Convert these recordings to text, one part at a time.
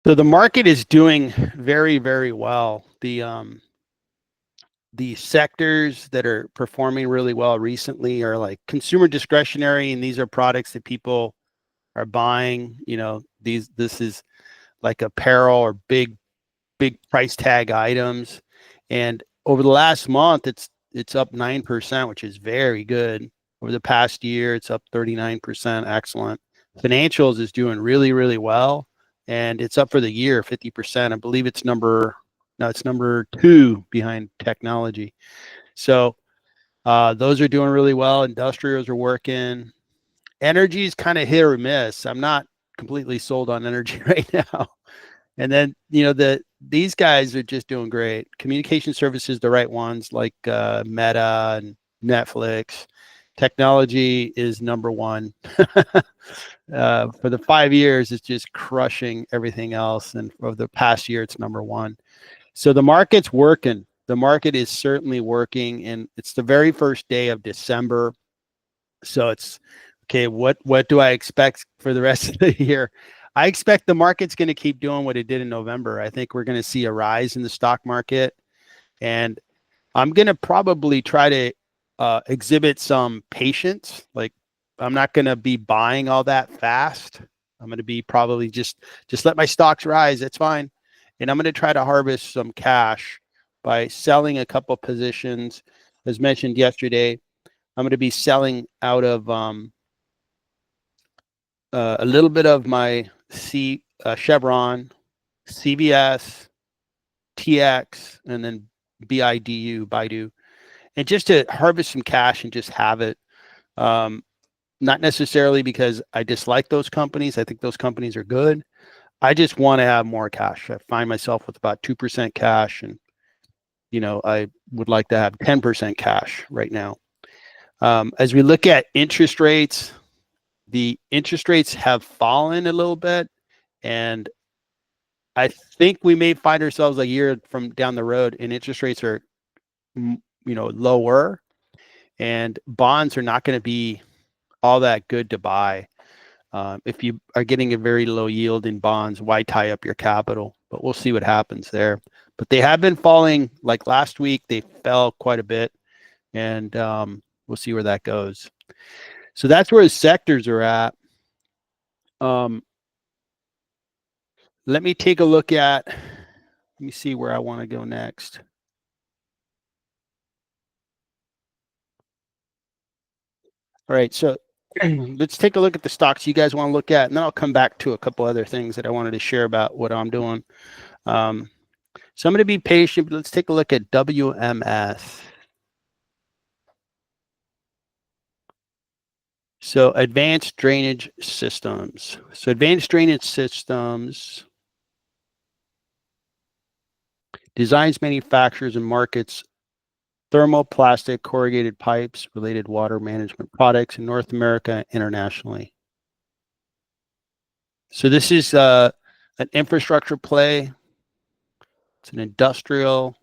So the market is doing very, very well. The sectors that are performing really well recently are like consumer discretionary, and these are products that people are buying. This is like apparel or big price tag items. And over the last month, it's up 9%, which is very good. Over the past year, it's up 39%. Excellent. Financials is doing really, really well, and it's up for the year 50%. I believe it's number 2 behind technology. So those are doing really well. Industrials are working. Energy is kind of hit or miss. I'm not completely sold on energy right now. And then, these guys are just doing great. Communication services, the right ones like Meta and Netflix. Technology is number one. For the 5 years, it's just crushing everything else. And over the past year, it's number one. So the market's working. The market is certainly working. And it's the very first day of December. So it's, okay, what do I expect for the rest of the year? I expect the market's going to keep doing what it did in November. I think we're going to see a rise in the stock market. And I'm going to probably try to exhibit some patience. Like, I'm not going to be buying all that fast. I'm going to be probably just let my stocks rise. That's fine. And I'm going to try to harvest some cash by selling a couple positions. As mentioned yesterday, I'm going to be selling out of a little bit of my Chevron, CVS, TX, and then Baidu, and just to harvest some cash and just have it. Not necessarily because I dislike those companies. I think those companies are good. I just want to have more cash. I find myself with about 2% cash, and I would like to have 10% cash right now. As we look at interest rates, the interest rates have fallen a little bit, and I think we may find ourselves a year from down the road and interest rates are, lower, and bonds are not going to be all that good to buy. If you are getting a very low yield in bonds, why tie up your capital? But we'll see what happens there. But they have been falling. Like last week, they fell quite a bit, and we'll see where that goes. So that's where the sectors are at. Let me take a look at, let me see where I want to go next. All right, so let's take a look at the stocks you guys want to look at, and then I'll come back to a couple other things that I wanted to share about what I'm doing. So I'm going to be patient, but let's take a look at WMS. So advanced drainage systems. So advanced drainage systems designs, manufactures, and markets thermoplastic corrugated pipes, related water management products in North America and internationally. So this is an infrastructure play. It's an industrial.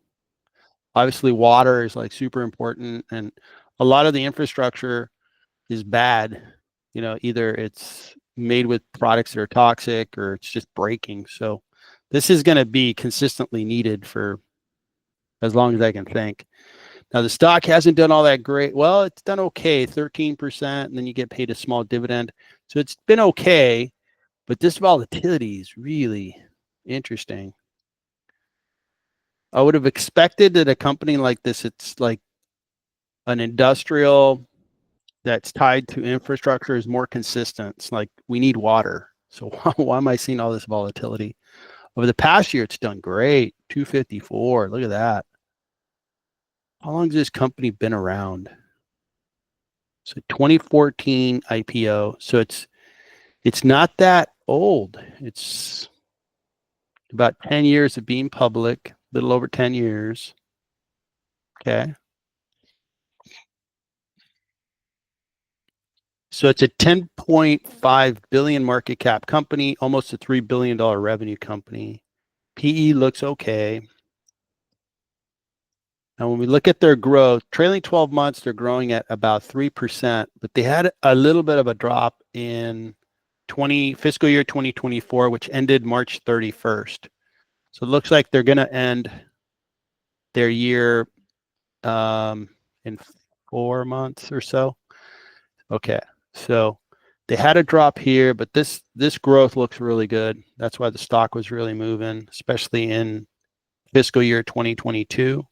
Obviously, water is like super important, and a lot of the infrastructure is bad. Either it's made with products that are toxic or it's just breaking. So this is going to be consistently needed for as long as I can think. Now, the stock hasn't done all that great. Well, it's done okay, 13%, and then you get paid a small dividend. So it's been okay, but this volatility is really interesting. I would have expected that a company like this, it's like an industrial that's tied to infrastructure, is more consistent. It's like, we need water. So why am I seeing all this volatility? Over the past year, it's done great, 254. Look at that. How long has this company been around? So 2014 IPO. So it's not that old. It's about 10 years of being public, a little over 10 years. Okay. So it's a 10.5 billion market cap company, almost a $3 billion revenue company. PE looks okay. Now, when we look at their growth, trailing 12 months, they're growing at about 3%, but they had a little bit of a drop in fiscal year 2024, which ended March 31st. So it looks like they're going to end their year in 4 months or so. Okay, so they had a drop here, but this growth looks really good. That's why the stock was really moving, especially in fiscal year 2022.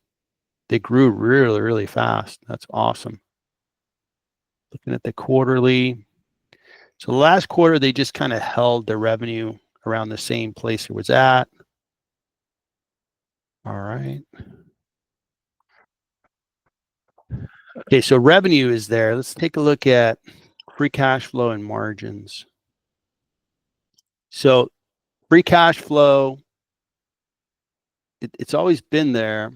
They grew really, really fast. That's awesome. Looking at the quarterly. So the last quarter, they just kind of held their revenue around the same place it was at. All right. Okay, so revenue is there. Let's take a look at free cash flow and margins. So free cash flow, it's always been there.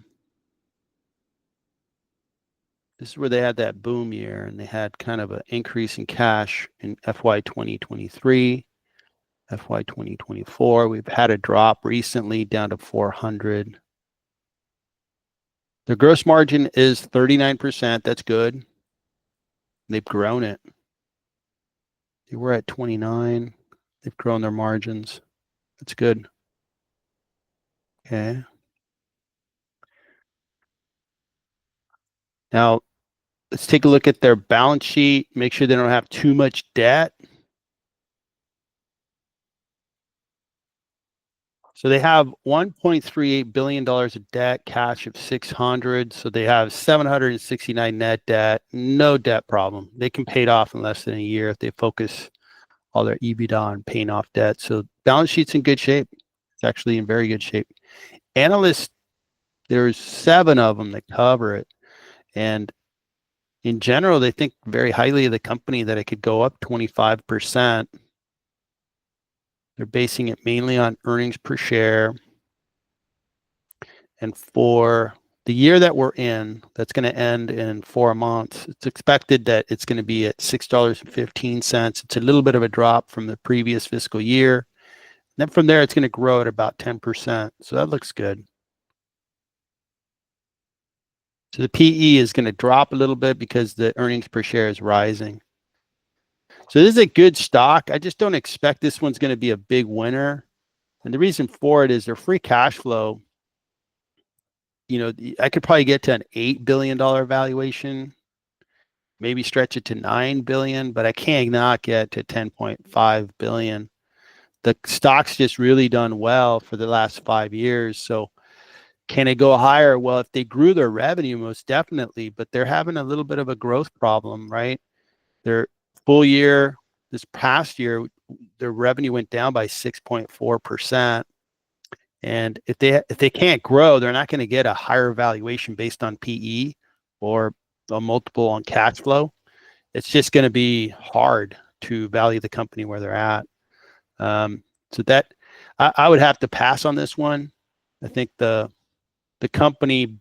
This is where they had that boom year, and they had kind of an increase in cash in FY 2023, FY 2024. We've had a drop recently down to 400. The gross margin is 39%. That's good. They've grown it. They were at 29. They've grown their margins. That's good. Okay. Now, let's take a look at their balance sheet. Make sure they don't have too much debt. So they have $1.38 billion of debt, cash of 600. So they have 769 net debt, no debt problem. They can pay it off in less than a year if they focus all their EBITDA on paying off debt. So balance sheet's in good shape. It's actually in very good shape. Analysts, there's 7 of them that cover it. And in general, they think very highly of the company, that it could go up 25%. They're basing it mainly on earnings per share. And for the year that we're in, that's going to end in 4 months, it's expected that it's going to be at $6.15. It's a little bit of a drop from the previous fiscal year. And then from there, it's going to grow at about 10%. So that looks good. So the PE is going to drop a little bit because the earnings per share is rising. So this is a good stock. I just don't expect this one's going to be a big winner. And the reason for it is their free cash flow. You know, I could probably get to an $8 billion valuation, maybe stretch it to $9 billion, but I can't not get to $10.5 billion. The stock's just really done well for the last 5 years. So can it go higher? Well, if they grew their revenue, most definitely, but they're having a little bit of a growth problem, right? Their full year, this past year, their revenue went down by 6.4%. And if they can't grow, they're not going to get a higher valuation based on PE or a multiple on cash flow. It's just going to be hard to value the company where they're at. So that I would have to pass on this one. I think the company,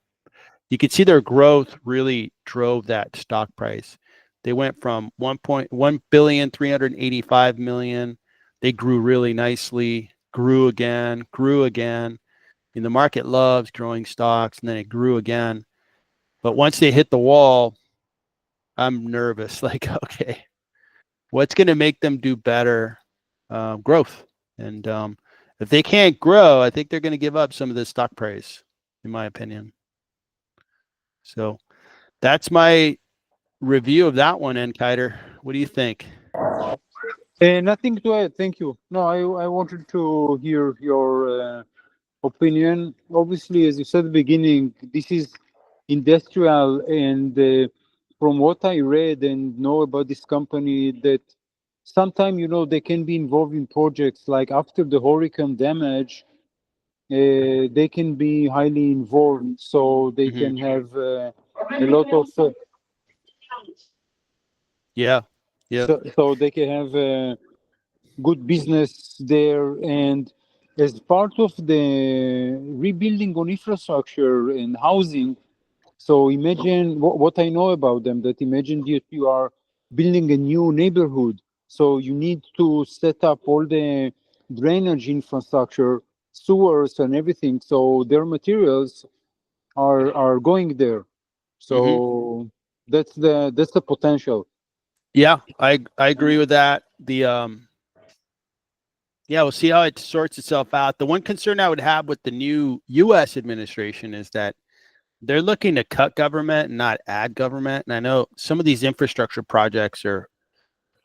you could see their growth really drove that stock price. They went from 1.385 billion. They grew really nicely, grew again. And the market loves growing stocks, and then it grew again. But once they hit the wall, I'm nervous. Like, okay, what's going to make them do better? Growth. And if they can't grow, I think they're going to give up some of this stock price, in my opinion. So that's my review of that one, Kiter. What do you think? Nothing to add. Thank you. No, I wanted to hear your opinion. Obviously, as you said at the beginning, this is industrial, and from what I read and know about this company, that sometimes they can be involved in projects like after the hurricane damage. They can be highly involved, so they can have a lot of. Yeah. So they can have good business there, and as part of the rebuilding on infrastructure and housing. So imagine what I know about them. That imagine that you are building a new neighborhood, so you need to set up all the drainage infrastructure, sewers, and everything. So their materials are going there. So that's the potential. Yeah, I agree with that. Yeah, we'll see how it sorts itself out. The one concern I would have with the new U.S. administration is that they're looking to cut government and not add government. And I know some of these infrastructure projects are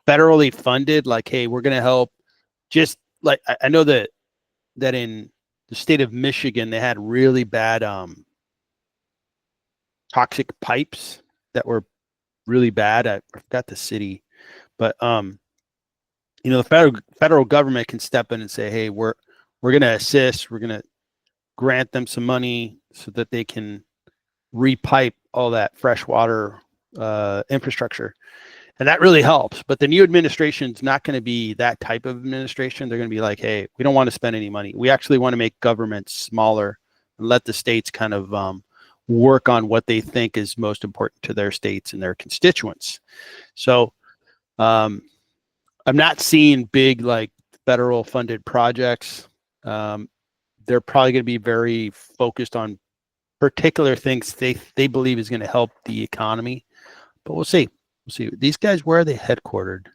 federally funded. Like, hey, we're going to help. Just like I know that in the state of Michigan, they had really bad toxic pipes that were really bad. I forgot the city, but the federal government can step in and say, hey, we're going to assist. We're going to grant them some money so that they can repipe all that freshwater infrastructure. And that really helps. But the new administration is not going to be that type of administration. They're going to be like, hey, we don't want to spend any money. We actually want to make government smaller and let the states kind of work on what they think is most important to their states and their constituents. So I'm not seeing big like federal funded projects. They're probably going to be very focused on particular things they believe is going to help the economy. But we'll see. We'll see. These guys, where are they headquartered?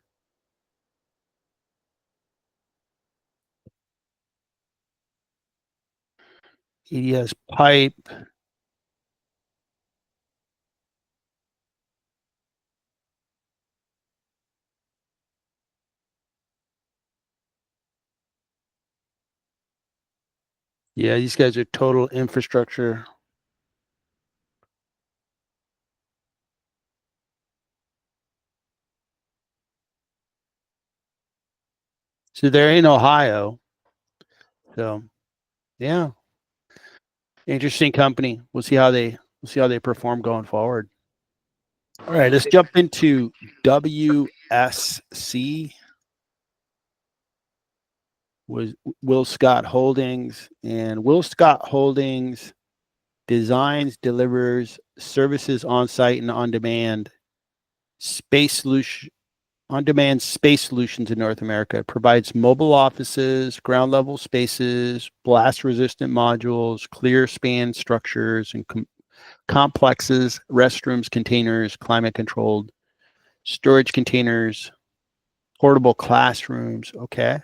EDS Pipe. Yeah, these guys are total infrastructure. So they're in Ohio. So yeah, interesting company. We'll see how they perform going forward. All right, let's jump into WSC. Was Will Scott Holdings, and Will Scott Holdings designs, delivers services on site and on demand space solution on demand space solutions in North America. It provides mobile offices, ground level spaces, blast resistant modules, clear span structures, and complexes, restrooms, containers, climate controlled storage containers, portable classrooms. Okay.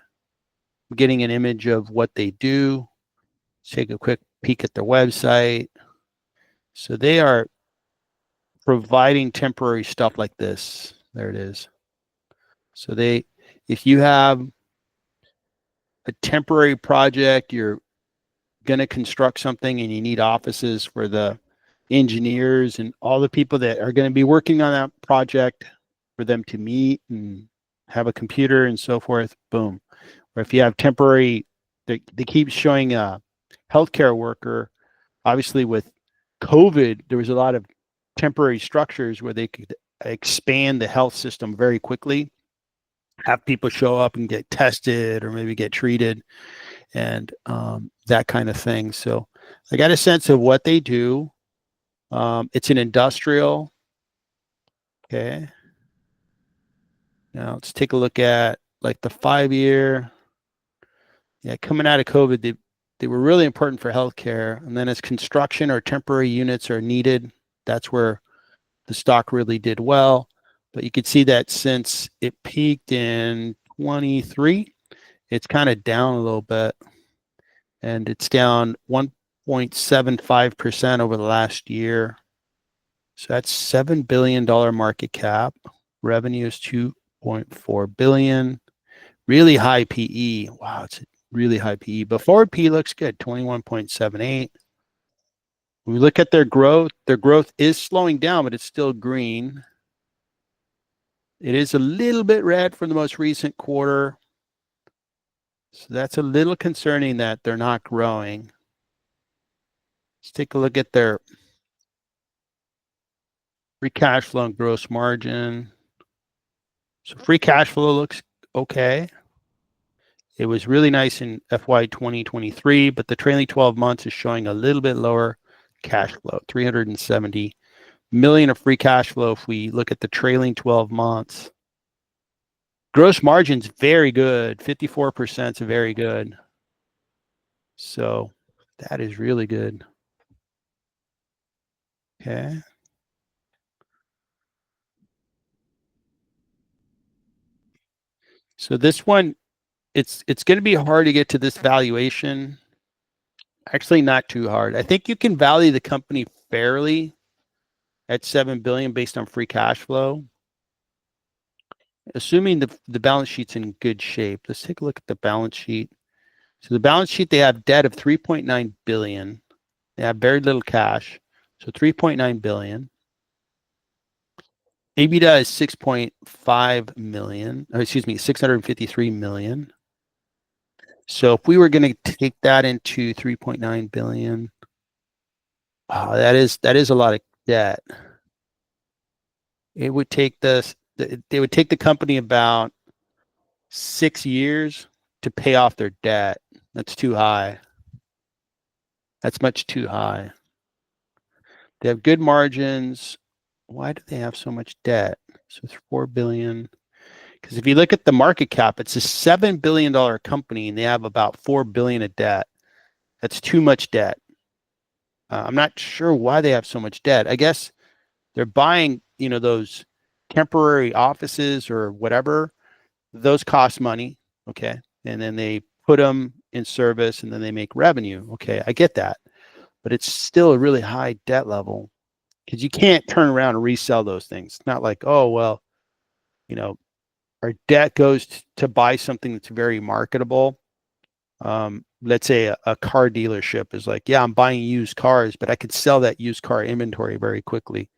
I'm getting an image of what they do. Let's take a quick peek at their website. So they are providing temporary stuff like this. There it is. So if you have a temporary project, you're going to construct something and you need offices for the engineers and all the people that are going to be working on that project for them to meet and have a computer and so forth, boom. Or if you have temporary, they keep showing a healthcare worker. Obviously, with COVID, there was a lot of temporary structures where they could expand the health system very quickly, have people show up and get tested or maybe get treated and that kind of thing. So I got a sense of what they do. It's an industrial. Okay. Now let's take a look at like the 5 year. Yeah, coming out of COVID, they were really important for healthcare. And then as construction or temporary units are needed, that's where the stock really did well. But you could see that since it peaked in 23, it's kind of down a little bit. And it's down 1.75% over the last year. So that's $7 billion market cap. Revenue is 2.4 billion. Really high PE. Wow, it's a really high PE. But forward PE looks good, 21.78. When we look at their growth is slowing down, but it's still green. It is a little bit red for the most recent quarter. So that's a little concerning that they're not growing. Let's take a look at their free cash flow and gross margin. So free cash flow looks okay. It was really nice in FY 2023, but the trailing 12 months is showing a little bit lower cash flow, 370 million of free cash flow if we look at the trailing 12 months. Gross margin's very good, 54% is very good. So that is really good. Okay. So this one, it's going to be hard to get to this valuation. Actually, not too hard. I think you can value the company fairly at 7 billion based on free cash flow, assuming the balance sheet's in good shape. Let's take a look at the balance sheet. So the balance sheet, they have debt of 3.9 billion. They have very little cash, so 3.9 billion. EBITDA is 6.5 million, or excuse me, 653 million. So if we were going to take that into 3.9 billion, that is a lot of debt. It would take they would take the company about 6 years to pay off their debt. That's too high. That's much too high. They have good margins. Why do they have so much debt? So it's 4 billion. Because if you look at the market cap, it's a $7 billion company and they have about 4 billion of debt. That's too much debt. I'm not sure why they have so much debt. I guess they're buying, those temporary offices or whatever. Those cost money, okay? And then they put them in service and then they make revenue. Okay, I get that. But it's still a really high debt level because you can't turn around and resell those things. It's not like, oh, well, our debt goes to buy something that's very marketable. Let's say a car dealership is like, yeah, I'm buying used cars, but I could sell that used car inventory very quickly.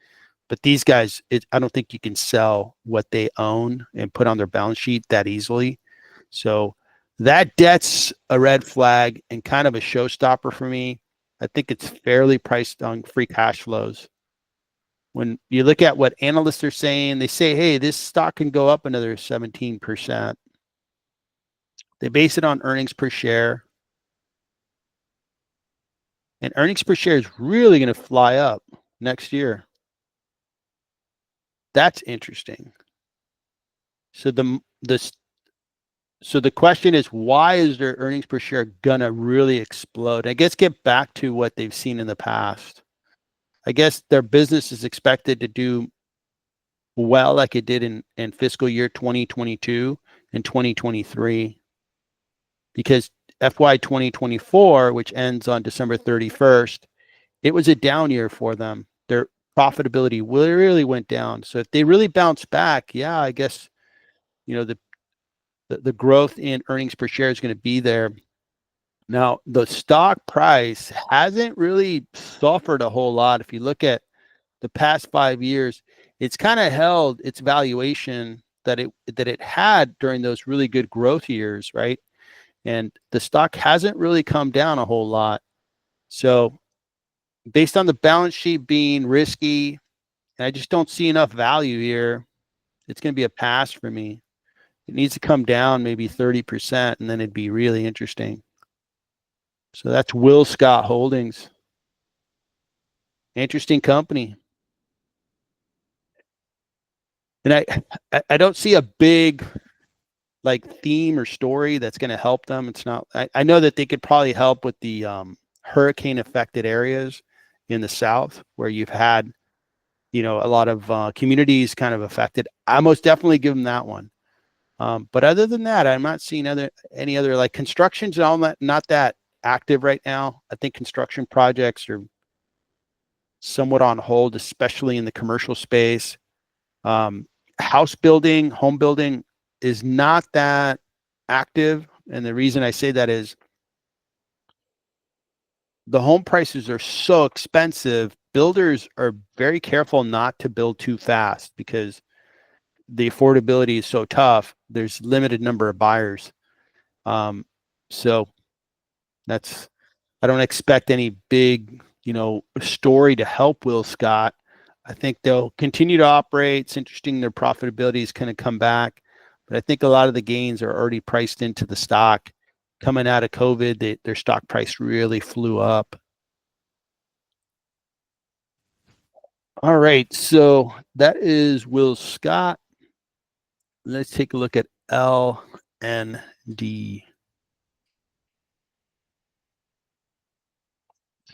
But these guys, I don't think you can sell what they own and put on their balance sheet that easily. So that debt's a red flag and kind of a showstopper for me. I think it's fairly priced on free cash flows. When you look at what analysts are saying, they say, hey, this stock can go up another 17%. They base it on earnings per share. And earnings per share is really going to fly up next year. That's interesting. So the question is, why is their earnings per share gonna really explode? I guess get back to what they've seen in the past. I guess their business is expected to do well like it did in fiscal year 2022 and 2023, because FY 2024, which ends on December 31st, it was a down year for them. Their profitability really went down. So if they really bounce back, yeah, I guess the growth in earnings per share is going to be there. Now, the stock price hasn't really suffered a whole lot. If you look at the past 5 years, it's kind of held its valuation that it had during those really good growth years, right? And the stock hasn't really come down a whole lot. So based on the balance sheet being risky, I just don't see enough value here. It's going to be a pass for me. It needs to come down maybe 30%, and then it'd be really interesting. So that's Will Scott Holdings. Interesting company. And I don't see a big theme or story that's going to help them. It's not. I know that they could probably help with the hurricane affected areas in the South where you've had a lot of communities kind of affected. I most definitely give them that one. But other than that, I'm not seeing any other like constructions and all that. Not that active right now. I think construction projects are somewhat on hold, especially in the commercial space. House building, home building is not that active. And the reason I say that is the home prices are so expensive. Builders are very careful not to build too fast because the affordability is so tough. There's limited number of buyers. So I don't expect any big, story to help Will Scott. I think they'll continue to operate. It's interesting. Their profitability is going to come back, but I think a lot of the gains are already priced into the stock. Coming out of COVID, their stock price really flew up. All right, so that is Will Scott. Let's take a look at LND.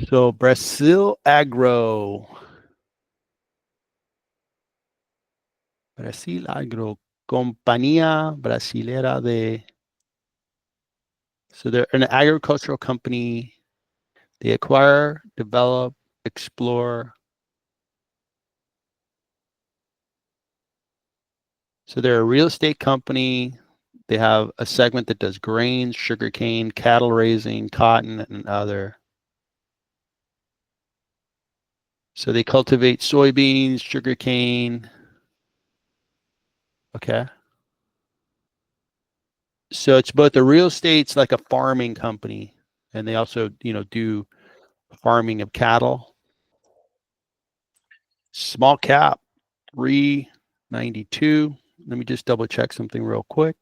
So Brasil Agro. Brasil Agro, Compañía Brasilera de So they're an agricultural company. They acquire, develop, explore. So they're a real estate company. They have a segment that does grains, sugarcane, cattle raising, cotton, and other. So they cultivate soybeans, sugarcane. Okay. So it's both a real estate's like a farming company, and they also, do farming of cattle. Small cap, 392. Let me just double check something real quick.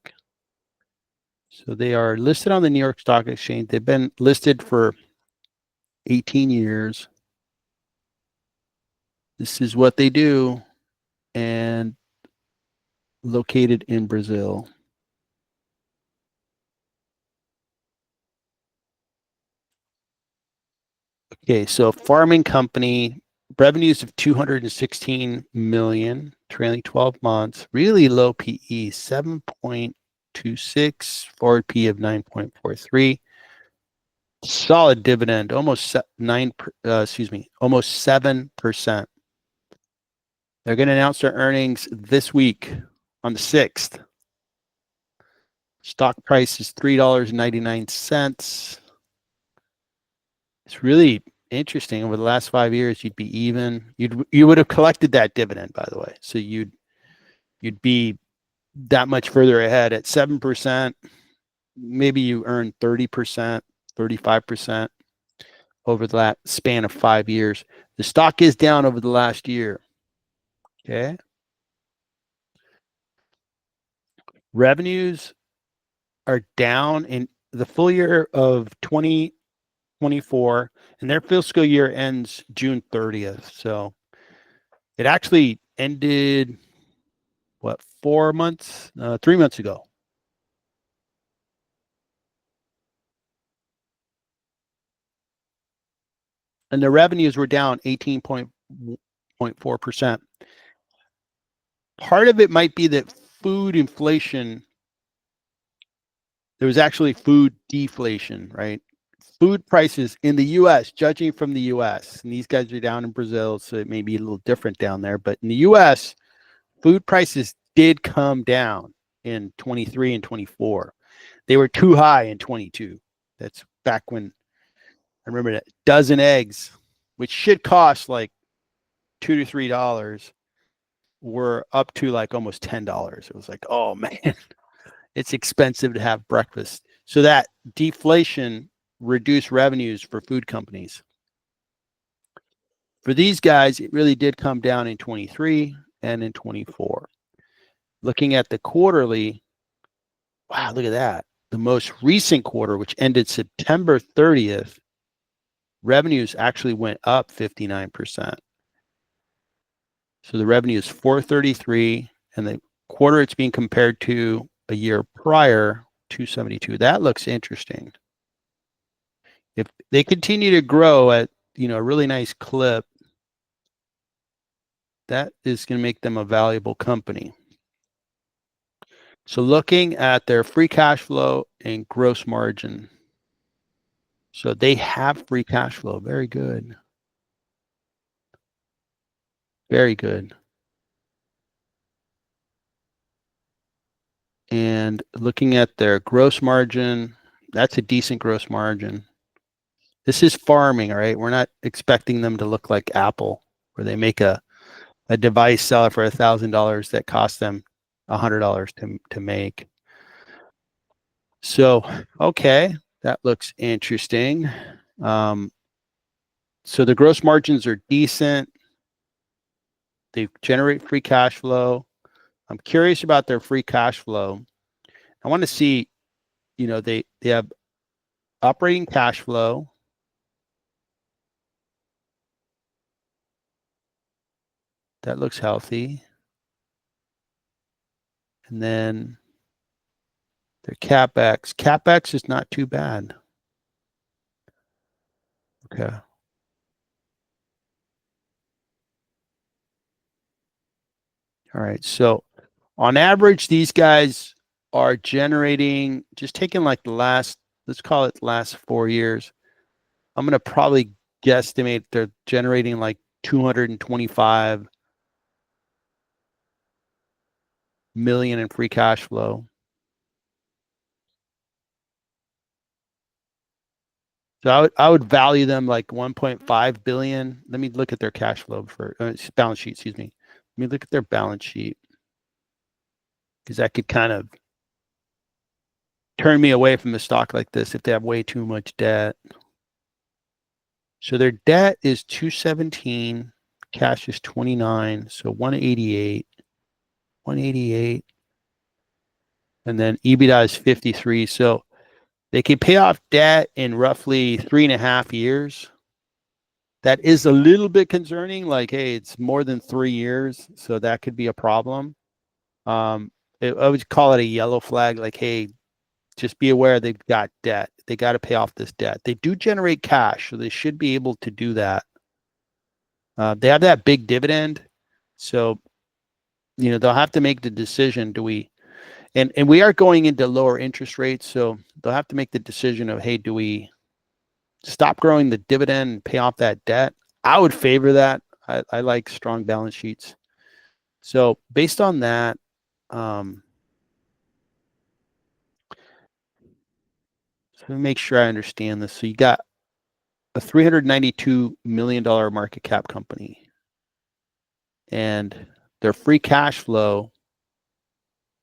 So they are listed on the New York Stock Exchange. They've been listed for 18 years. This is what they do, and located in Brazil. Okay, so farming company, revenues of 216 million, trailing 12 months, really low PE, 7.26, forward P of 9.43. Solid dividend, almost 7%. They're going to announce their earnings this week on the 6th. Stock price is $3.99. It's really interesting. Over the last 5 years, you'd be even. You would have collected that dividend, by the way. So you'd be that much further ahead at 7%. Maybe you earn 30%, 35% over that span of 5 years. The stock is down over the last year. Okay. Revenues are down in the full year of 2024, and their fiscal year ends June 30th. So it actually ended, 4 months, 3 months ago. And the revenues were down 18.4%. Part of it might be that food inflation, there was actually food deflation, right? Food prices in the US, judging from the US, and these guys are down in Brazil, so it may be a little different down there, but in the US, food prices did come down in 23 and 24. They were too high in 22. That's back when I remember that dozen eggs, which should cost like $2 to $3, were up to like almost $10. It was like, oh man, it's expensive to have breakfast. So that deflation reduced revenues for food companies. For these guys, it really did come down in 23 and in 24. Looking at the quarterly, wow, look at that. The most recent quarter, which ended September 30th, revenues actually went up 59%. So the revenue is 433, and the quarter it's being compared to a year prior, 272. That looks interesting. If they continue to grow at, a really nice clip, that is going to make them a valuable company. So looking at their free cash flow and gross margin. So they have free cash flow. Very good. Very good. And looking at their gross margin, that's a decent gross margin. This is farming, all right? We're not expecting them to look like Apple, where they make a device, sell it for $1,000 that costs them $100 to make. So, okay, that looks interesting. So the gross margins are decent. They generate free cash flow. I'm curious about their free cash flow. I want to see, they have operating cash flow. That looks healthy. And then their CapEx. CapEx is not too bad. Okay. All right. So on average, these guys are generating, just taking like the last let's call it last 4 years. I'm going to probably guesstimate they're generating like 225 million in free cash flow. So I would value them like 1.5 billion. Let me look at their cash flow for balance sheet. Excuse me. Let me look at their balance sheet because that could kind of turn me away from the stock like this if they have way too much debt. So their debt is 217, cash is 29, so 188, and then EBITDA is 53. So they can pay off debt in roughly 3.5 years. That is a little bit concerning. Like, hey, it's more than 3 years, so that could be a problem. I would call it a yellow flag. Like, hey, just be aware they've got debt. They got to pay off this debt. They do generate cash, so they should be able to do that. They have that big dividend, so they'll have to make the decision. Do we? And we are going into lower interest rates, so they'll have to make the decision of, hey, do we stop growing the dividend and pay off that debt? I would favor that. I like strong balance sheets. So based on that, so let me make sure I understand this. So you got a $392 million market cap company, and their free cash flow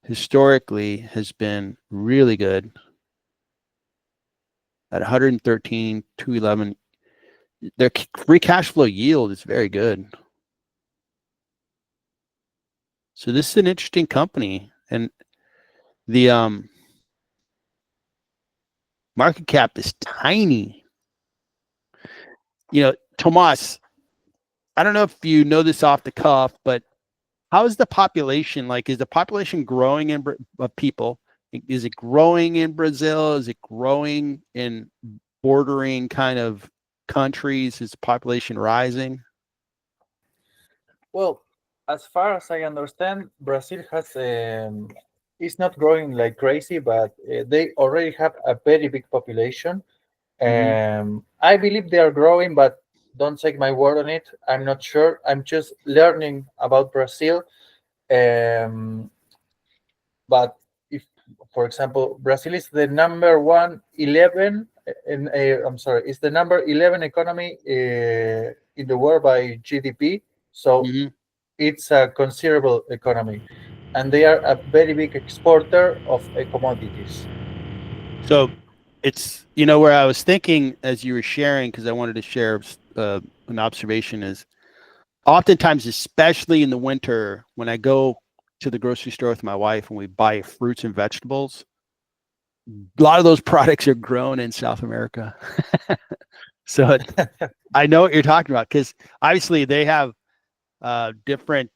historically has been really good at 113, 211. Their free cash flow yield is very good. So this is an interesting company, and the market cap is tiny. Tomas, I don't know if you know this off the cuff, but how is the population? Like, is the population growing in people? Is it growing in Brazil? Is it growing in bordering kind of countries? Is the population rising? Well, as far as I understand, Brazil has is not growing like crazy, but they already have a very big population. I believe they are growing, but don't take my word on it. I'm not sure. I'm just learning about Brazil. But if, for example, Brazil is the number 11 in I'm sorry, it's the number 11 economy in the world by GDP. So it's a considerable economy, and they are a very big exporter of commodities. So it's, where I was thinking as you were sharing, because I wanted to share an observation is oftentimes, especially in the winter, when I go to the grocery store with my wife and we buy fruits and vegetables, a lot of those products are grown in South America. So I know what you're talking about, because obviously they have different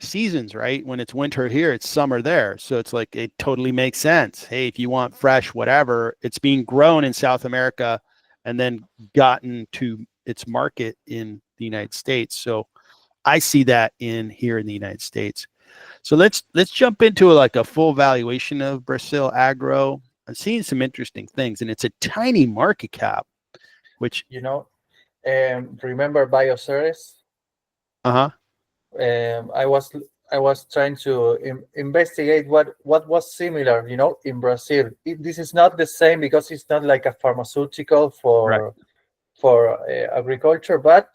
seasons, right? When it's winter here, it's summer there. So it's like, it totally makes sense. Hey, if you want fresh, whatever, it's being grown in South America and then gotten to its market in the United States. So I see that here in the United States. So let's jump into like a full valuation of Brazil Agro. I'm seeing some interesting things, and it's a tiny market cap, which remember Bioceres? I was trying to investigate what was similar, in Brazil. This is not the same because it's not like a pharmaceutical for agriculture, but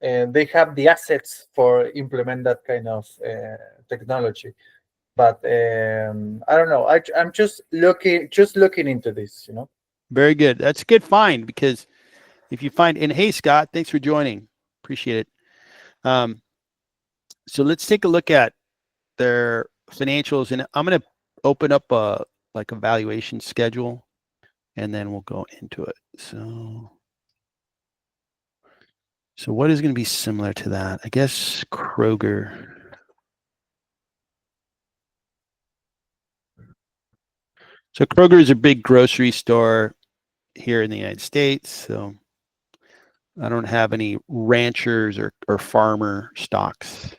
they have the assets for implement that kind of technology. But I don't know. I'm just looking into this. Very good. That's a good find, because if you find, and hey, Scott, thanks for joining. Appreciate it. So let's take a look at their financials, and I'm going to open up a valuation schedule, and then we'll go into it. So what is going to be similar to that? I guess Kroger. So Kroger is a big grocery store here in the United States. So I don't have any ranchers or farmer stocks.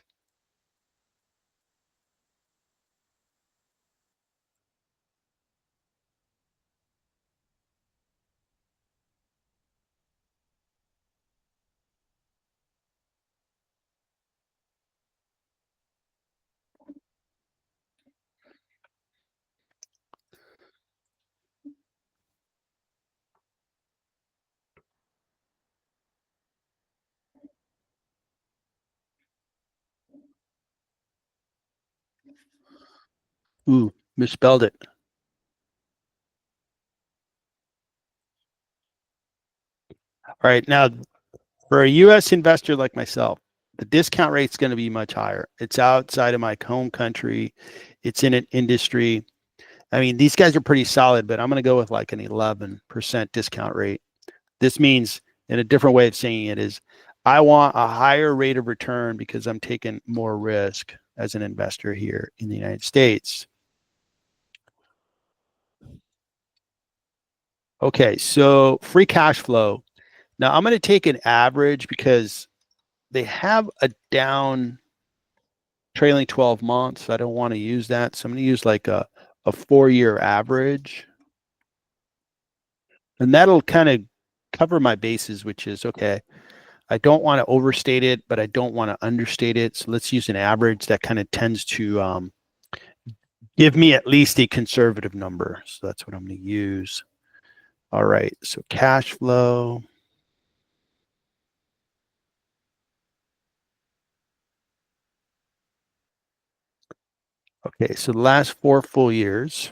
Ooh, misspelled it. All right, now for a U.S. investor like myself, the discount rate is going to be much higher. It's outside of my home country. It's in an industry. I mean, these guys are pretty solid, but I'm going to go with like an 11% discount rate. This means, in a different way of saying it, is I want a higher rate of return because I'm taking more risk as an investor here in the United States. Okay, so free cash flow. Now I'm going to take an average because they have a down trailing 12 months. I don't want to use that. So I'm going to use like a 4-year average. And that'll kind of cover my bases, which is okay. I don't want to overstate it, but I don't want to understate it. So let's use an average that kind of tends to give me at least a conservative number. So that's what I'm going to use. All right. So cash flow. Okay. So the last 4 full years.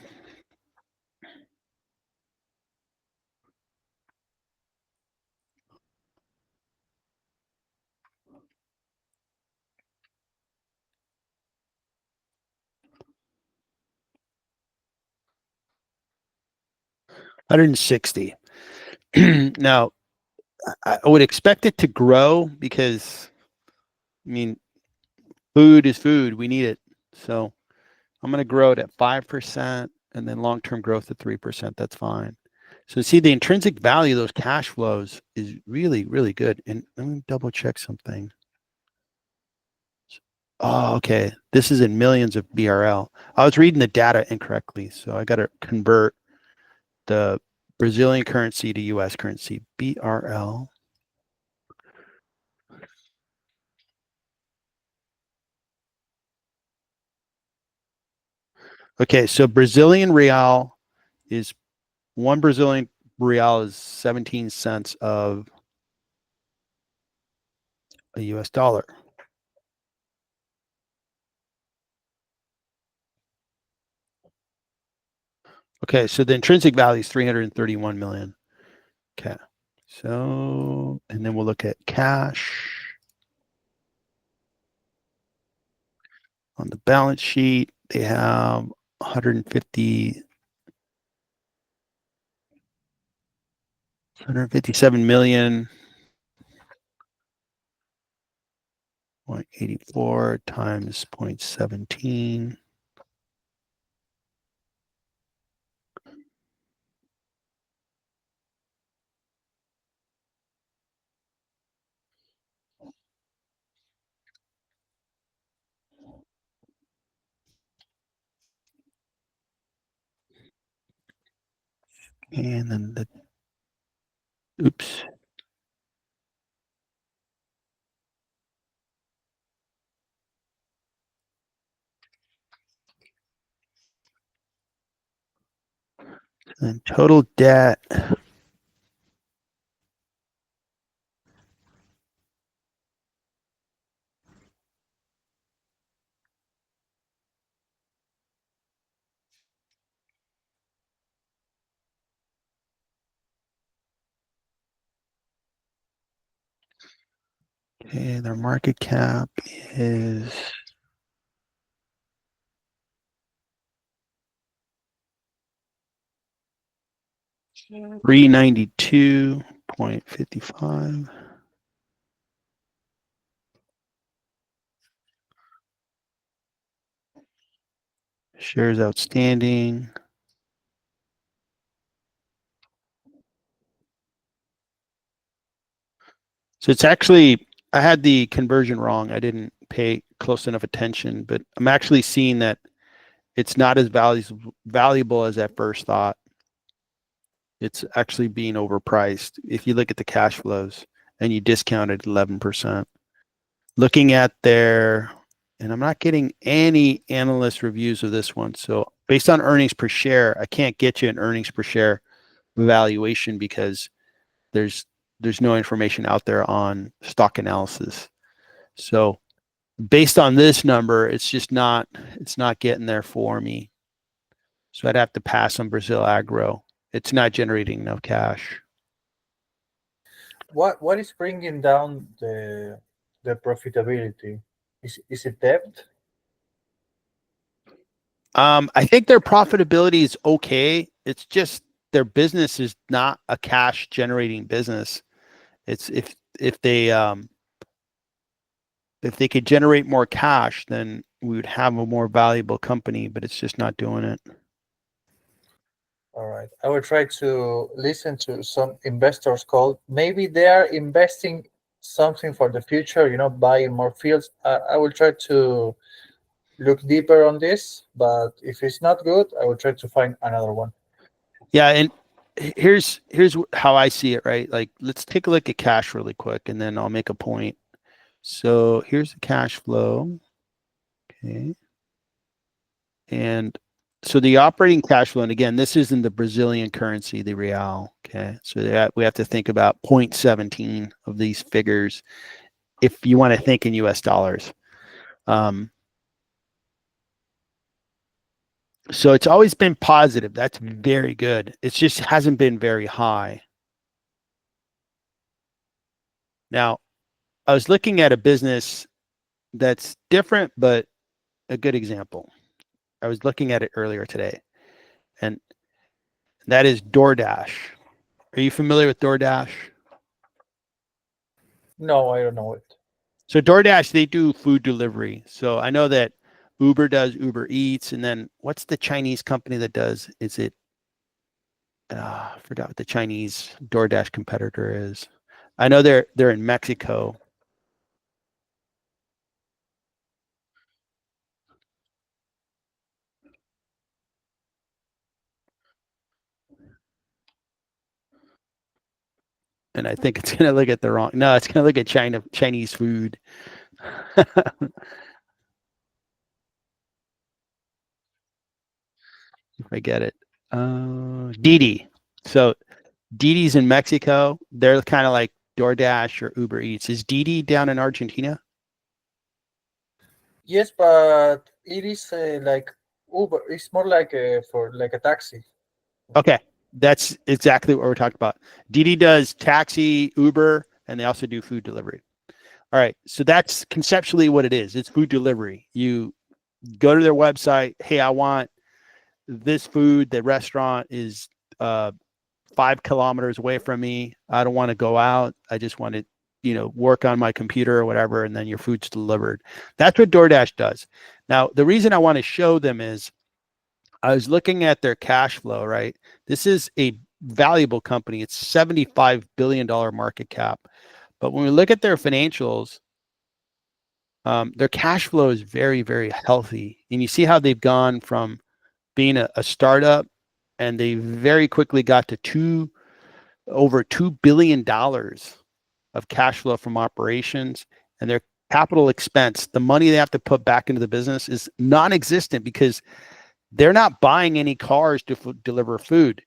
$160. Now, I would expect it to grow because, I mean, food is food. We need it. So I'm going to grow it at 5% and then long-term growth at 3%. That's fine. So see, the intrinsic value of those cash flows is really, really good. And let me double check something. Oh, okay. This is in millions of BRL. I was reading the data incorrectly. So I got to convert the Brazilian currency to US currency, BRL. Okay, so Brazilian real is 1 Brazilian real is 17 cents of a US dollar. Okay, so the intrinsic value is 331 million. Okay, so, and then we'll look at cash on the balance sheet. They have 157 million. 0.84 times 0.17. And then the, oops. And total debt. Okay, their market cap is $392.55. Shares outstanding. So it's actually, I had the conversion wrong. I didn't pay close enough attention, but I'm actually seeing that it's not as valuable as I first thought. It's actually being overpriced. If you look at the cash flows and you discount it 11%. Looking at their, and I'm not getting any analyst reviews of this one. So based on earnings per share, I can't get you an earnings per share valuation because there's no information out there on stock analysis. So based on this number, it's not getting there for me. So I'd have to pass on Brazil Agro. It's not generating enough cash. What is bringing down the profitability? Is it debt? I think their profitability is okay. It's just their business is not a cash generating business. It's if they could generate more cash, then we would have a more valuable company, but it's just not doing it. All right. I will try to listen to some investors call. Maybe they are investing something for the future, buying more fields. I will try to look deeper on this, but if it's not good, I will try to find another one. Yeah, and here's how I see it, right? Like, let's take a look at cash really quick, and then I'll make a point. So here's the cash flow. Okay. And so the operating cash flow, and again, this is in the Brazilian currency, the real. Okay. So that we have to think about 0.17 of these figures if you want to think in US dollars. So it's always been positive. That's very good. It just hasn't been very high. Now, I was looking at a business that's different, but a good example. I was looking at it earlier today, and that is DoorDash. Are you familiar with DoorDash? No, I don't know it. So DoorDash, they do food delivery. So I know that Uber does Uber Eats, and then what's the Chinese company that does? Is it? I forgot what the Chinese DoorDash competitor is. I know they're in Mexico. And I think it's going to look at the wrong. No, it's going to look at Chinese food. If I get it. Didi. So Didi's in Mexico. They're kind of like DoorDash or Uber Eats. Is Didi down in Argentina? Yes, but it is like Uber. It's more like for like a taxi. Okay, that's exactly what we're talking about. Didi does taxi, Uber, and they also do food delivery. All right, so that's conceptually what it is. It's food delivery. You go to their website. Hey, I want this food. The restaurant is 5 kilometers away from me. I don't want to go out. I just want to, work on my computer or whatever, and then your food's delivered. That's what DoorDash does. Now, the reason I want to show them is I was looking at their cash flow, right? This is a valuable company. It's $75 billion market cap. But when we look at their financials, their cash flow is very, very healthy. And you see how they've gone from being a startup, and they very quickly got to over $2 billion of cash flow from operations, and their capital expense, the money they have to put back into the business, is non-existent because they're not buying any cars to deliver food.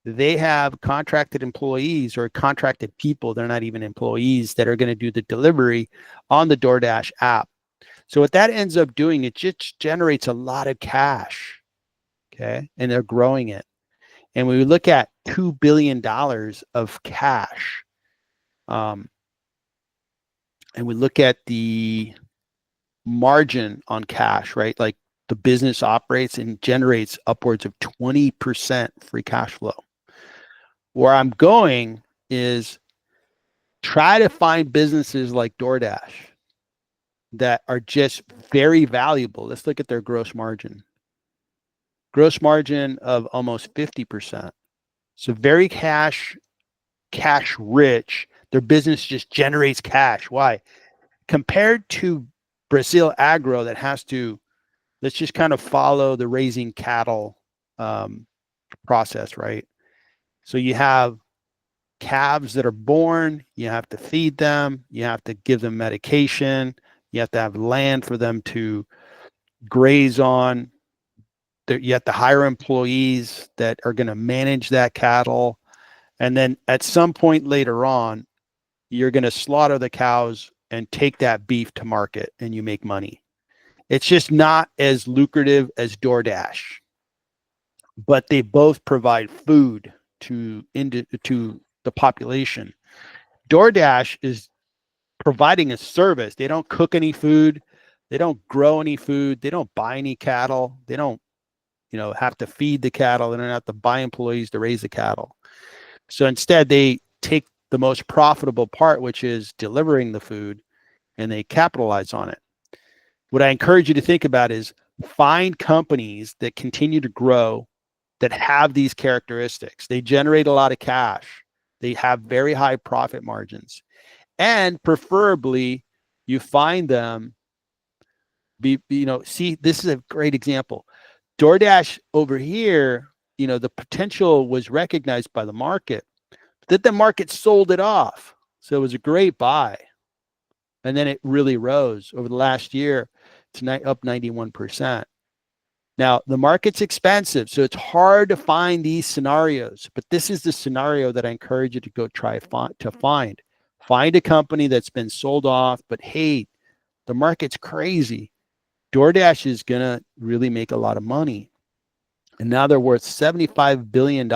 They have contracted employees or contracted people. They're not even employees that are going to do the delivery on the DoorDash app. So what that ends up doing, it just generates a lot of cash. Okay. And they're growing it. And when we look at $2 billion of cash, and we look at the margin on cash, right? Like the business operates and generates upwards of 20% free cash flow. Where I'm going is try to find businesses like DoorDash that are just very valuable. Let's look at their gross margin. Gross margin of almost 50%. So very cash rich. Their business just generates cash. Why? Compared to Brazil Agro that has to, let's just kind of follow the raising cattle process, right? So you have calves that are born, you have to feed them, you have to give them medication, you have to have land for them to graze on. You have to hire employees that are going to manage that cattle. And then at some point later on, you're going to slaughter the cows and take that beef to market and you make money. It's just not as lucrative as DoorDash, but they both provide food to the population. DoorDash is providing a service. They don't cook any food. They don't grow any food. They don't buy any cattle. They don't, have to feed the cattle. They don't have to buy employees to raise the cattle. So instead, they take the most profitable part, which is delivering the food, and they capitalize on it. What I encourage you to think about is find companies that continue to grow, that have these characteristics. They generate a lot of cash. They have very high profit margins. And preferably, you find them, see, this is a great example. DoorDash over here, the potential was recognized by the market, that the market sold it off. So it was a great buy. And then it really rose over the last year. It's up 91%. Now, the market's expensive, so it's hard to find these scenarios. But this is the scenario that I encourage you to go try to find. Find a company that's been sold off, but hey, the market's crazy. DoorDash is going to really make a lot of money. And now they're worth $75 billion.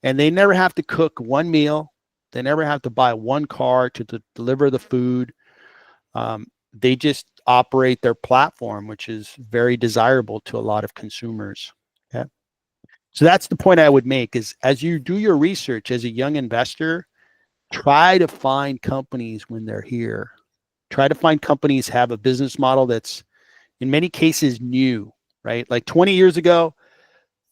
And they never have to cook one meal. They never have to buy one car to deliver the food. They just operate their platform, which is very desirable to a lot of consumers. Okay? So that's the point I would make is as you do your research as a young investor, try to find companies when they're here. Try to find companies have a business model that's in many cases new, right? Like 20 years ago,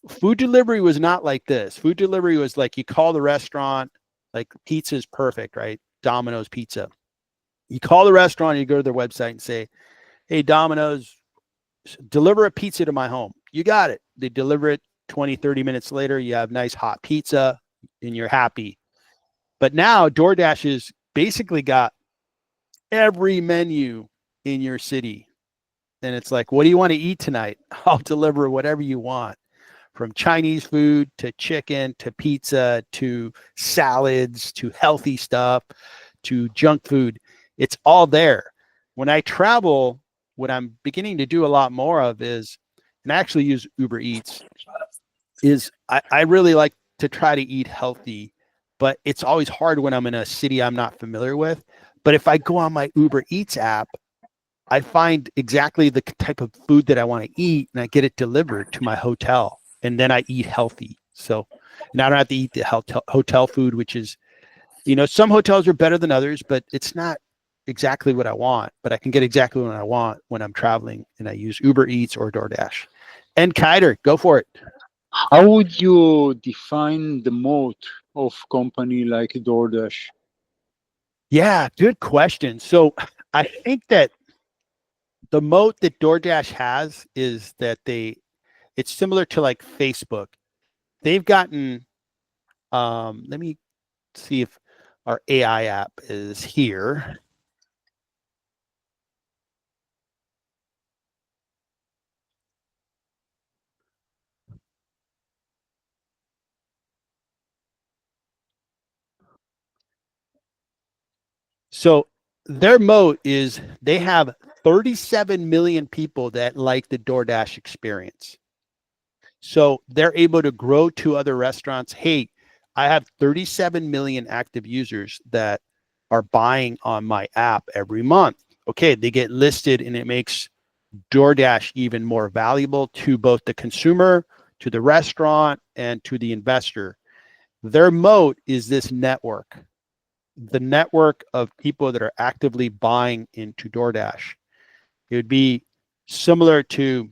food delivery was not like this. Food delivery was like you call the restaurant, like pizza is perfect, right? Domino's Pizza. You call the restaurant, you go to their website and say, hey, Domino's, deliver a pizza to my home. You got it. They deliver it 20, 30 minutes later. You have nice hot pizza and you're happy. But now DoorDash has basically got every menu in your city. And it's like, what do you want to eat tonight? I'll deliver whatever you want, from Chinese food to chicken to pizza to salads to healthy stuff to junk food. It's all there. When I travel, what I'm beginning to do a lot more of is, and I actually use Uber Eats, is I really like to try to eat healthy, but it's always hard when I'm in a city I'm not familiar with. But if I go on my Uber Eats app, I find exactly the type of food that I want to eat and I get it delivered to my hotel, and then I eat healthy. So now I don't have to eat the hotel food, which is, some hotels are better than others, but it's not exactly what I want, but I can get exactly what I want when I'm traveling and I use Uber Eats or DoorDash. And Kiter, go for it. How would you define the moat of company like DoorDash? Yeah, good question. So I think that the moat that DoorDash has is that it's similar to like Facebook. They've gotten, let me see if our AI app is here. So their moat is they have 37 million people that like the DoorDash experience. So they're able to grow to other restaurants. Hey, I have 37 million active users that are buying on my app every month. Okay, they get listed and it makes DoorDash even more valuable to both the consumer, to the restaurant, and to the investor. Their moat is this network, the network of people that are actively buying into DoorDash. It would be similar to,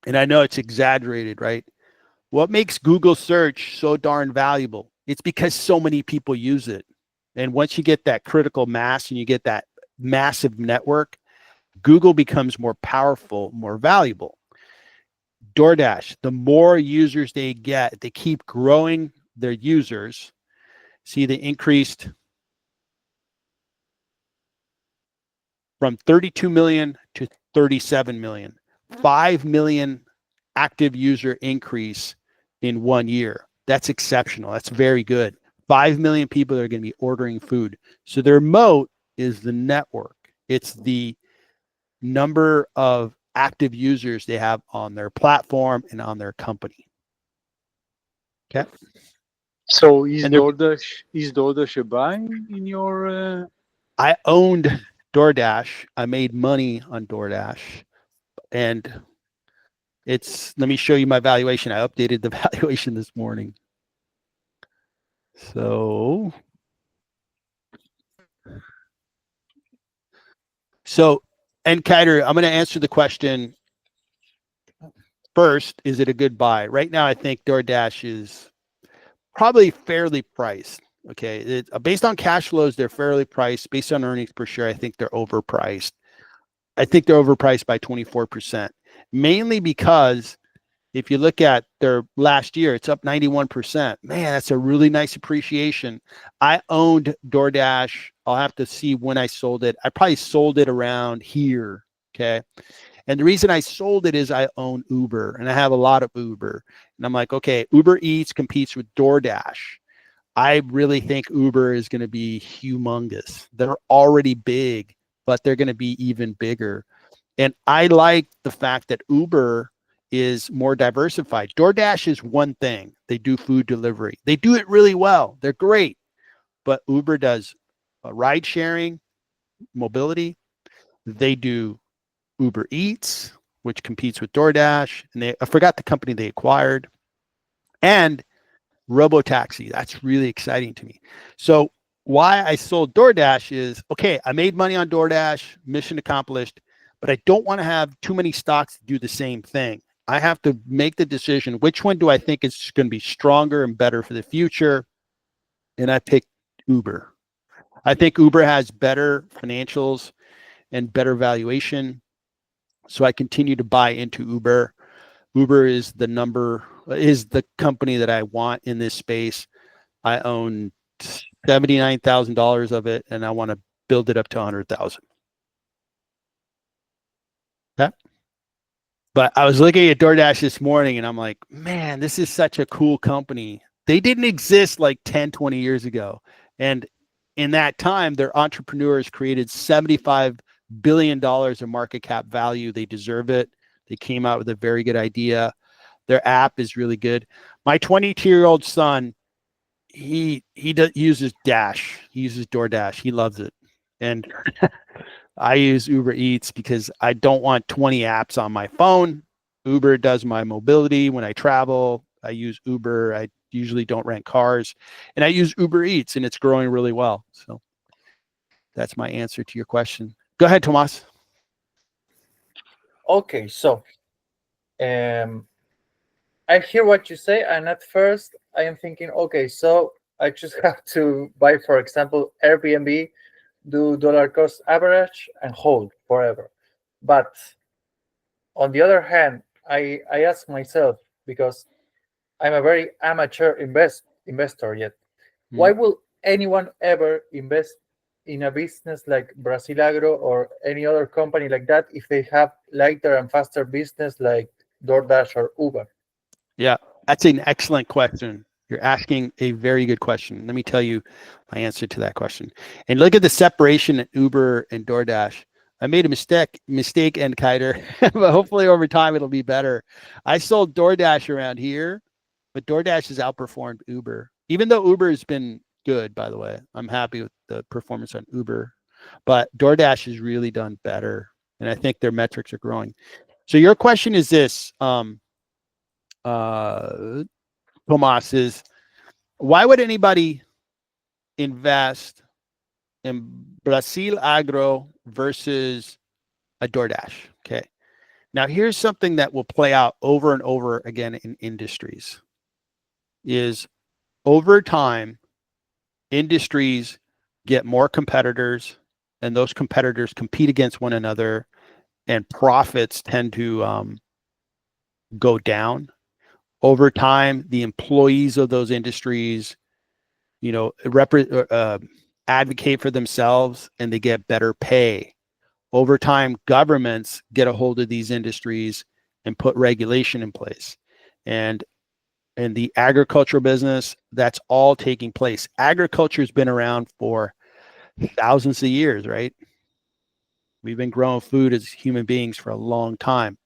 and I know it's exaggerated, right? What makes Google search so darn valuable? It's because so many people use it. And once you get that critical mass and you get that massive network, Google becomes more powerful, more valuable. DoorDash, the more users they get, they keep growing their users. See, they increased from 32 million to 37 million, 5 million active user increase in 1 year. That's exceptional. That's very good. 5 million people are going to be ordering food. So their moat is the network. It's the number of active users they have on their platform and on their company. Okay. So is And they're- DoorDash a buy in your? I owned DoorDash. I made money on DoorDash, and let me show you my valuation. I updated the valuation this morning. So and Kiter, I'm going to answer the question first. Is it a good buy? Right now, I think DoorDash is probably fairly priced. Okay. Based on cash flows, they're fairly priced. Based on earnings per share, I think they're overpriced. I think they're overpriced by 24%, mainly because if you look at their last year, it's up 91%. Man, that's a really nice appreciation. I owned DoorDash. I'll have to see when I sold it. I probably sold it around here. Okay. And the reason I sold it is I own Uber and I have a lot of Uber. And I'm like, okay, Uber Eats competes with DoorDash. I really think Uber is going to be humongous. They're already big, but they're going to be even bigger. And I like the fact that Uber is more diversified. DoorDash is one thing. They do food delivery. They do it really well. They're great. But Uber does ride sharing, mobility. They do Uber Eats, which competes with DoorDash. And I forgot the company they acquired. And Robotaxi. That's really exciting to me. So why I sold DoorDash is, okay, I made money on DoorDash, mission accomplished, but I don't want to have too many stocks to do the same thing. I have to make the decision, which one do I think is going to be stronger and better for the future? And I picked Uber. I think Uber has better financials and better valuation. So I continue to buy into Uber. Uber is the company that I want in this space. I own $79,000 of it, and I want to build it up to 100,000. Okay. But I was looking at DoorDash this morning, and I'm like, man, this is such a cool company. They didn't exist like 10, 20 years ago. And in that time, their entrepreneurs created $75 billion of market cap value. They deserve it. They came out with a very good idea. Their app is really good. My 22-year-old son, he uses Dash. He uses DoorDash. He loves it. And I use Uber Eats because I don't want 20 apps on my phone. Uber does my mobility when I travel. I use Uber. I usually don't rent cars. And I use Uber Eats, and it's growing really well. So that's my answer to your question. Go ahead, Tomas. Okay, so I hear what you say, and at first I am thinking, okay, so I just have to buy, for example, Airbnb, do dollar cost average, and hold forever. But on the other hand, I ask myself, because I'm a very amateur investor yet, why will anyone ever invest in a business like Brazil Agro or any other company like that if they have lighter and faster business like DoorDash or Uber? Yeah, that's an excellent question. You're asking a very good question. Let me tell you my answer to that question. And look at the separation at Uber and DoorDash. I made a mistake, and Kiter, but hopefully over time it'll be better. I sold DoorDash around here, but DoorDash has outperformed Uber. Even though Uber has been good, by the way, I'm happy with the performance on Uber, but DoorDash has really done better, and I think their metrics are growing. So your question is this, Tomas, is why would anybody invest in Brazil Agro versus a DoorDash? Okay. Now, here's something that will play out over and over again in industries is over time, industries get more competitors, and those competitors compete against one another, and profits tend to go down. Over time, the employees of those industries, advocate for themselves, and they get better pay. Over time, governments get a hold of these industries and put regulation in place. And in the agricultural business, that's all taking place. Agriculture has been around for thousands of years, right? We've been growing food as human beings for a long time.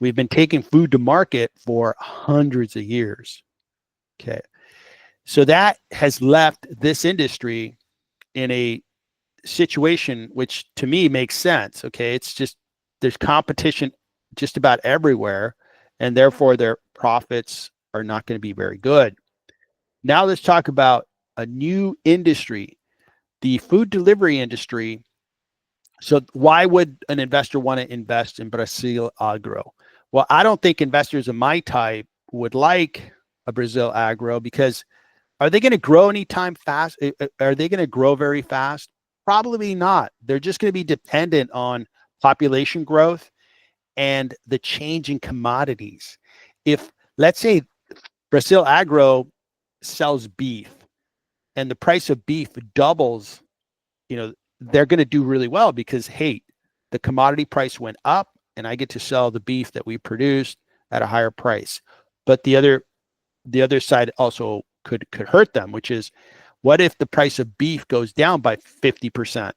We've been taking food to market for hundreds of years. Okay. So that has left this industry in a situation which to me makes sense. Okay. It's just there's competition just about everywhere, and therefore their profits are not going to be very good. Now let's talk about a new industry, the food delivery industry. So why would an investor want to invest in Brazil Agro? Well, I don't think investors of my type would like a Brazil Agro because are they going to grow anytime fast? Are they going to grow very fast? Probably not. They're just going to be dependent on population growth and the change in commodities. If, let's say, Brazil Agro sells beef and the price of beef doubles, they're going to do really well because, hey, the commodity price went up and I get to sell the beef that we produced at a higher price. But the other side also could hurt them, which is, what if the price of beef goes down by 50%?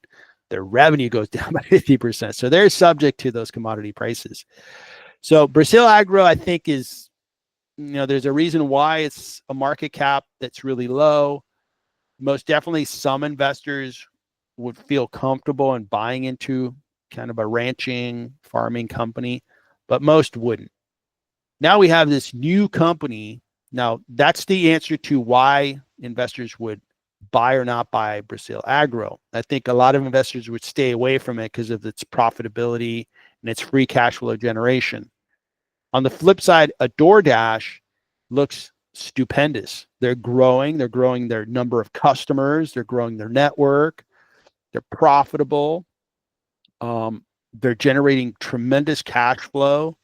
Their revenue goes down by 50%. So they're subject to those commodity prices. So Brazil Agro, I think, is, there's a reason why it's a market cap that's really low. Most definitely some investors would feel comfortable in buying into kind of a ranching, farming company, but most wouldn't. Now we have this new company. Now that's the answer to why investors would buy or not buy Brazil Agro. I think a lot of investors would stay away from it because of its profitability and its free cash flow generation. On the flip side, a DoorDash looks stupendous. They're growing their number of customers, they're growing their network, they're profitable, they're generating tremendous cash flow,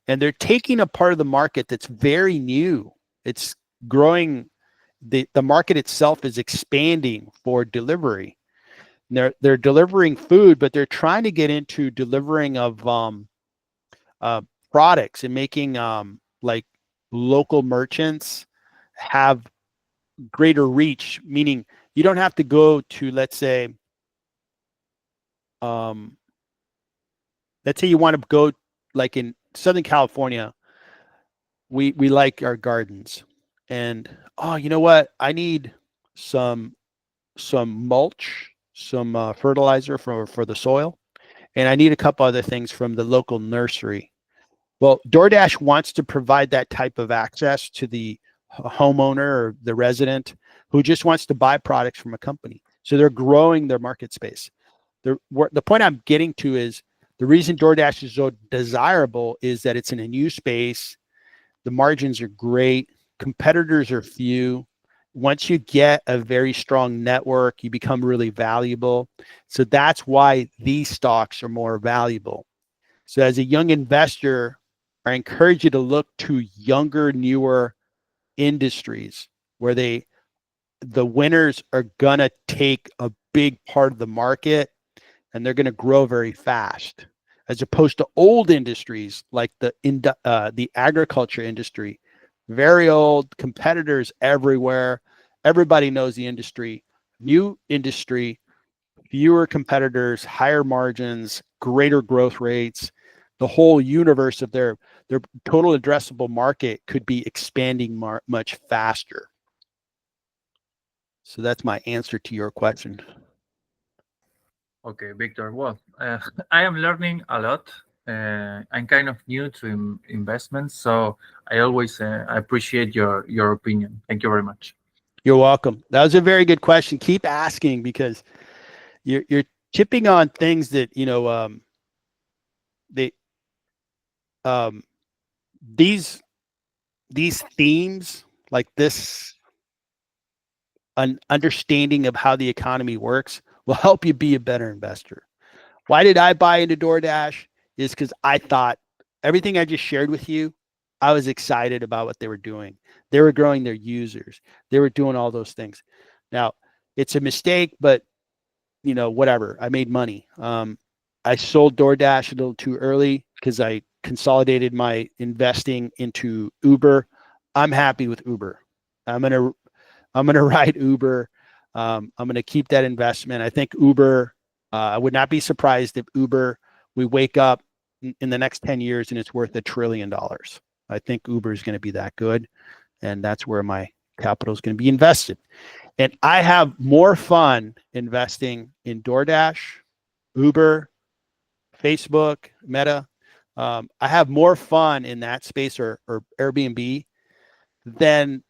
and they're taking a part of the market that's very new. It's growing. The market itself is expanding for delivery. They're delivering food, but they're trying to get into delivering of products and making like local merchants have greater reach, meaning you don't have to go to, let's say you want to go, like in Southern California, we like our gardens, and you know what, I need some mulch, some fertilizer for the soil, and I need a couple other things from the local nursery. Well, DoorDash wants to provide that type of access to the homeowner or the resident who just wants to buy products from a company. So they're growing their market space. The point I'm getting to is the reason DoorDash is so desirable is that it's in a new space. The margins are great. Competitors are few. Once you get a very strong network, you become really valuable. So that's why these stocks are more valuable. So as a young investor, I encourage you to look to younger, newer industries where the winners are going to take a big part of the market and they're going to grow very fast, as opposed to old industries like the agriculture industry. Very old, competitors everywhere. Everybody knows the industry. New industry, fewer competitors, higher margins, greater growth rates. The whole universe of their total addressable market could be expanding much faster. So that's my answer to your question. Okay, Victor. Well, I am learning a lot. I'm kind of new to investments, so I always appreciate your opinion. Thank you very much. You're welcome. That was a very good question. Keep asking, because you're chipping on things that these themes, like this, an understanding of how the economy works, will help you be a better investor. Why did I buy into DoorDash? Is because I thought everything I just shared with you, I was excited about what they were doing. They were growing their users. They were doing all those things. Now, it's a mistake, but whatever. I made money. I sold DoorDash a little too early because I consolidated my investing into Uber. I'm happy with Uber. I'm gonna ride Uber. I'm going to keep that investment. I think Uber, I would not be surprised if Uber, we wake up in the next 10 years and it's worth $1 trillion. I think Uber is going to be that good. And that's where my capital is going to be invested. And I have more fun investing in DoorDash, Uber, Facebook, Meta. I have more fun in that space or Airbnb than,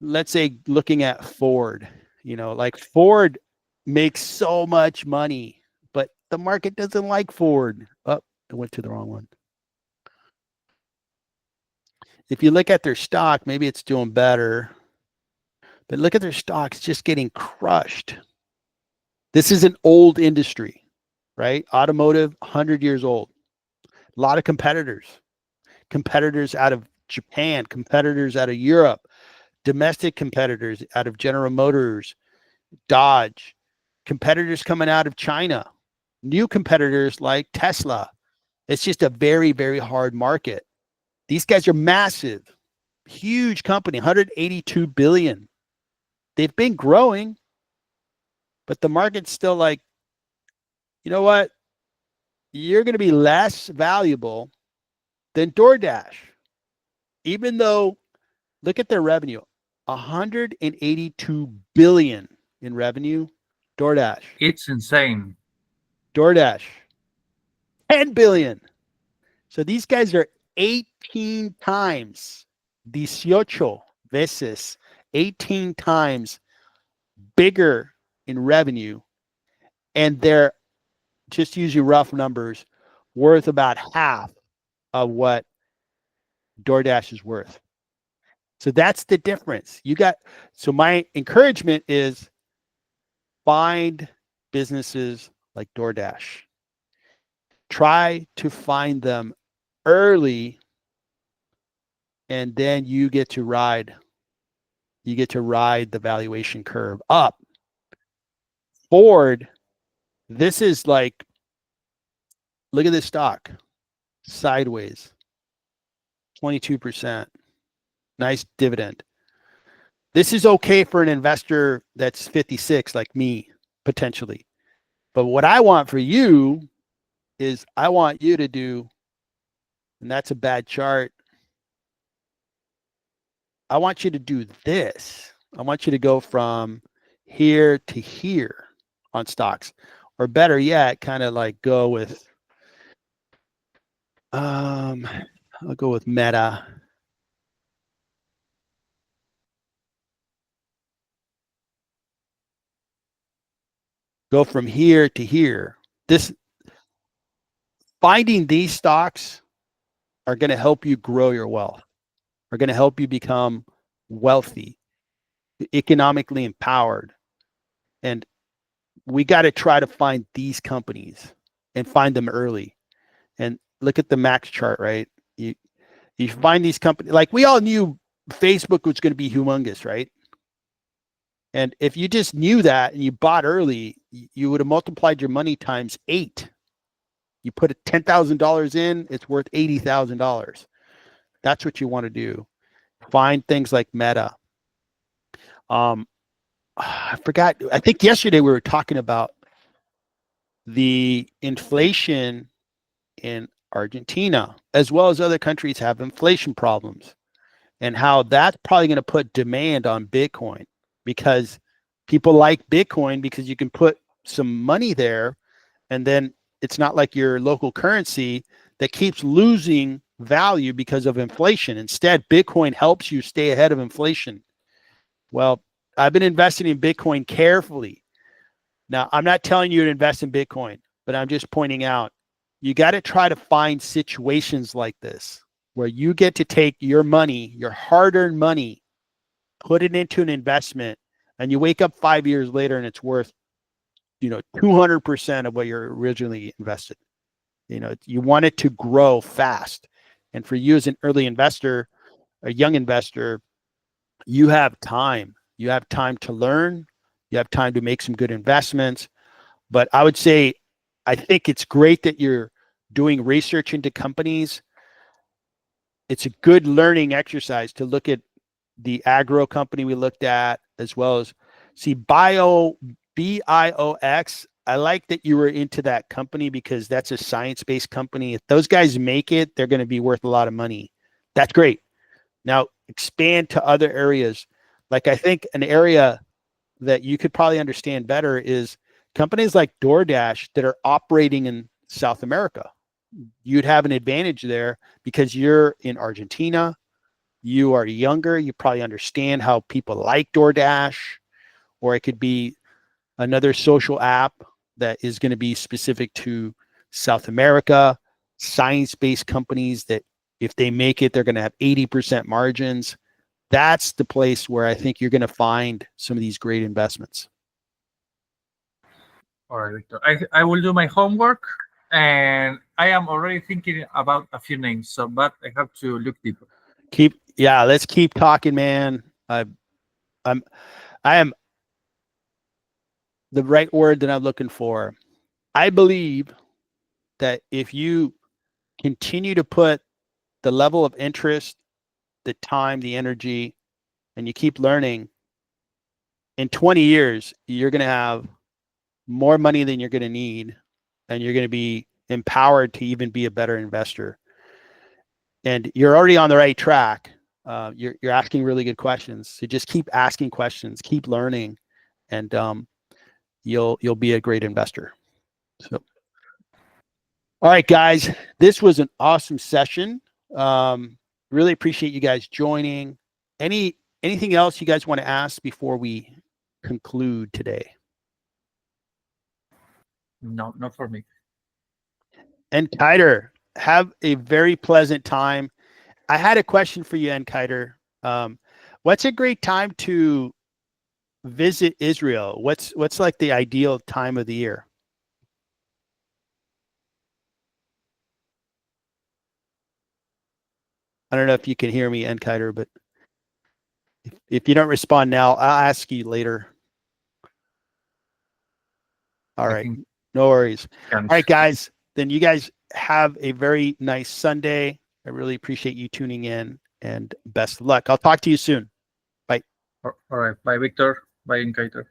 let's say, looking at Ford. Like Ford makes so much money, but the market doesn't like Ford. Oh, I went to the wrong one. If you look at their stock, maybe it's doing better, but look at their stock, it's just getting crushed. This is an old industry, right? Automotive, 100 years old. A lot of competitors out of Japan, competitors out of Europe, domestic competitors out of General Motors, Dodge, competitors coming out of China, new competitors like Tesla. It's just a very, very hard market. These guys are massive, huge company, 182 billion. They've been growing, but the market's still like, you know what? You're going to be less valuable than DoorDash. Even though, look at their revenue, 182 billion in revenue. DoorDash. It's insane. DoorDash, 10 billion. So these guys are 18 times, 18 veces, 18 times bigger in revenue. And they're, just use your rough numbers, worth about half of what DoorDash is worth. So that's the difference. So my encouragement is find businesses like DoorDash. Try to find them early, and then you get to ride the valuation curve up. Ford, this is like, look at this stock, sideways, 22%. Nice dividend. This is okay for an investor that's 56 like me, potentially. But what I want for you is I want you to do, and that's a bad chart, I want you to do this. I want you to go from here to here on stocks. Or better yet, kind of like go with, I'll go with Meta. Go from here to here. Finding these stocks are going to help you grow your wealth, are going to help you become wealthy, economically empowered. And we got to try to find these companies and find them early. And look at the max chart, right? You find these companies, like we all knew Facebook was going to be humongous, right? And if you just knew that and you bought early, you would have multiplied your money times 8. You put $10,000 in, it's worth $80,000. That's what you want to do. Find things like Meta. I forgot. I think yesterday we were talking about the inflation in Argentina, as well as other countries have inflation problems, and how that's probably going to put demand on Bitcoin, because people like Bitcoin because you can put some money there, and then it's not like your local currency that keeps losing value because of inflation. Instead, Bitcoin helps you stay ahead of inflation. Well, I've been investing in Bitcoin carefully. Now, I'm not telling you to invest in Bitcoin, but I'm just pointing out, you got to try to find situations like this where you get to take your money, your hard-earned money, put it into an investment, and you wake up 5 years later and it's worth, 200% of what you're originally invested. You want it to grow fast. And for you as an early investor, a young investor, you have time. You have time to learn. You have time to make some good investments. But I would say, I think it's great that you're doing research into companies. It's a good learning exercise to look at the agro company we looked at, as well as See, BIOX. I like that you were into that company because that's a science-based company. If those guys make it, they're going to be worth a lot of money. That's great. Now expand to other areas. Like I think an area that you could probably understand better is companies like DoorDash that are operating in South America. You'd have an advantage there because you're in Argentina. You are younger. You probably understand how people like DoorDash, or it could be another social app that is going to be specific to South America, science-based companies that if they make it, they're going to have 80% margins. That's the place where I think you're going to find some of these great investments. All right, Victor. I will do my homework, and I am already thinking about a few names. So, but I have to look deeper. Let's keep talking, man. I am the right word that I'm looking for. I believe that if you continue to put the level of interest, the time, the energy, and you keep learning, in 20 years, you're going to have more money than you're going to need, and you're going to be empowered to even be a better investor. And you're already on the right track. You're asking really good questions. So just keep asking questions, keep learning, and you'll be a great investor. So, all right, guys, this was an awesome session. Really appreciate you guys joining. Anything else you guys want to ask before we conclude today? No, not for me. And Kiter, have a very pleasant time. I had a question for you, Kiter. What's a great time to visit Israel? What's like the ideal time of the year? I don't know if you can hear me, Kiter, but if you don't respond now, I'll ask you later. All right. No worries. All right, guys. Then you guys have a very nice Sunday. I really appreciate you tuning in, and best of luck. I'll talk to you soon. Bye. All right. Bye, Victor. Bye, Kiter.